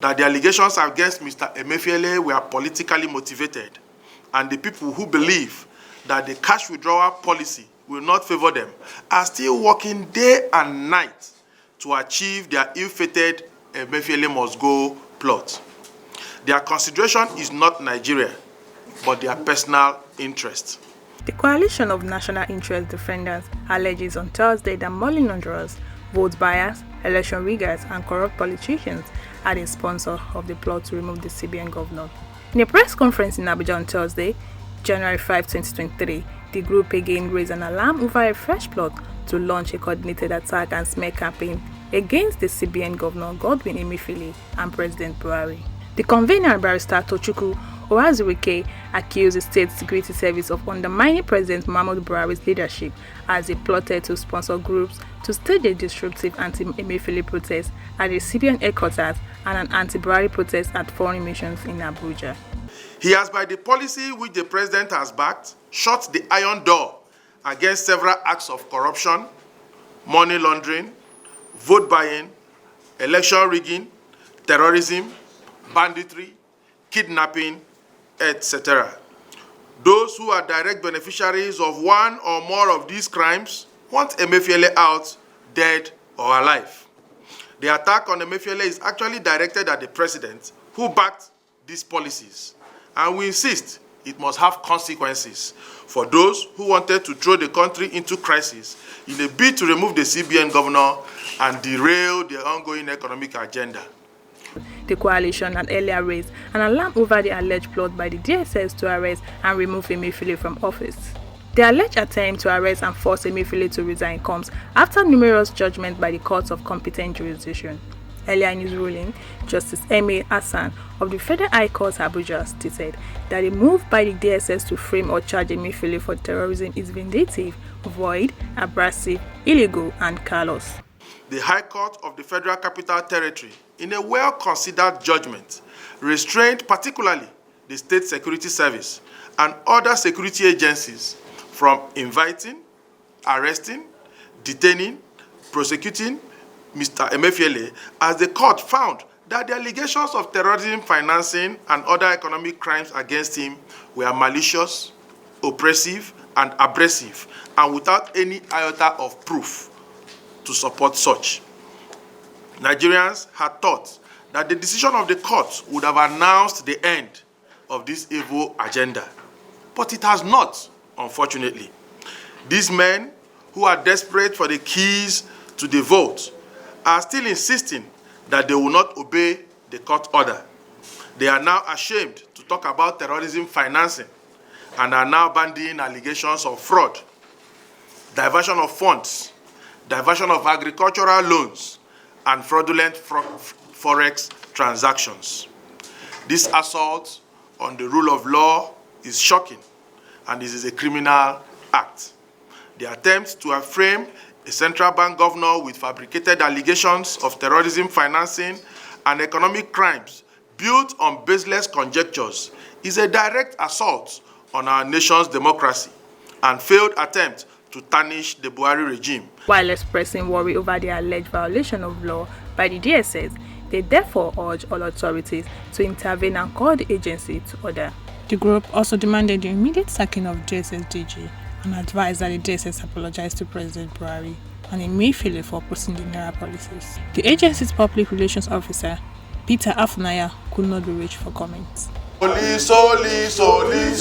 that the allegations against Mr. Emefiele were politically motivated, and the people who believe that the cash withdrawal policy will not favor them are still working day and night to achieve their ill-fated Emefiele must go plot. Their consideration is not Nigeria, but their personal interest. The Coalition of National Interest Defenders alleges on Thursday that money launderers, vote buyers, election riggers, and corrupt politicians are the sponsor of the plot to remove the CBN governor. In a press conference in Abuja on Thursday, January 5, 2023, the group again raised an alarm over a fresh plot to launch a coordinated attack and smear campaign against the CBN governor Godwin Emefiele and President Buhari. The convener, Barrister Tochukwu Ohazuwike, accused the State Security Service of undermining President Muhammadu Buhari's leadership as they plotted to sponsor groups to stage a disruptive anti-Emefiele protest at the CBN headquarters and an anti-Buhari protest at foreign missions in Abuja. He has, by the policy which the president has backed, shut the iron door against several acts of corruption, money laundering, vote buying, election rigging, terrorism, banditry, kidnapping, etc. Those who are direct beneficiaries of one or more of these crimes want Emefiele out, dead or alive. The attack on Emefiele is actually directed at the president who backed these policies, and we insist it must have consequences for those who wanted to throw the country into crisis in a bid to remove the CBN governor and derail the ongoing economic agenda. The coalition had earlier raised an alarm over the alleged plot by the DSS to arrest and remove Emefiele from office. The alleged attempt to arrest and force Emefiele to resign comes after numerous judgments by the courts of competent jurisdiction. Earlier in his ruling, Justice M.A. Hassan of the Federal High Court Abuja stated that a move by the DSS to frame or charge Emefiele for terrorism is vindictive, void, abrasive, illegal, and callous. The High Court of the Federal Capital Territory, in a well-considered judgment, restrained particularly the State Security Service and other security agencies from inviting, arresting, detaining, prosecuting Mr. Emefiele, as the court found that the allegations of terrorism financing and other economic crimes against him were malicious, oppressive, and abrasive, and without any iota of proof to support such. Nigerians had thought that the decision of the court would have announced the end of this evil agenda, but it has not, unfortunately. These men, who are desperate for the keys to the vote, are still insisting that they will not obey the court order. They are now ashamed to talk about terrorism financing and are now bandying allegations of fraud, diversion of funds, diversion of agricultural loans, and fraudulent forex transactions. This assault on the rule of law is shocking, and this is a criminal act. The attempt to frame a central bank governor with fabricated allegations of terrorism financing and economic crimes built on baseless conjectures is a direct assault on our nation's democracy and failed attempt to tarnish the Buhari regime. While expressing worry over the alleged violation of law by the DSS, they therefore urge all authorities to intervene and call the agency to order. The group also demanded the immediate sacking of DSS DG and advised that the DSS apologize to President Buhari and Emefiele for opposing the Naira policies. The agency's public relations officer, Peter Afunaya, could not be reached for comments. Soli, soli, soli,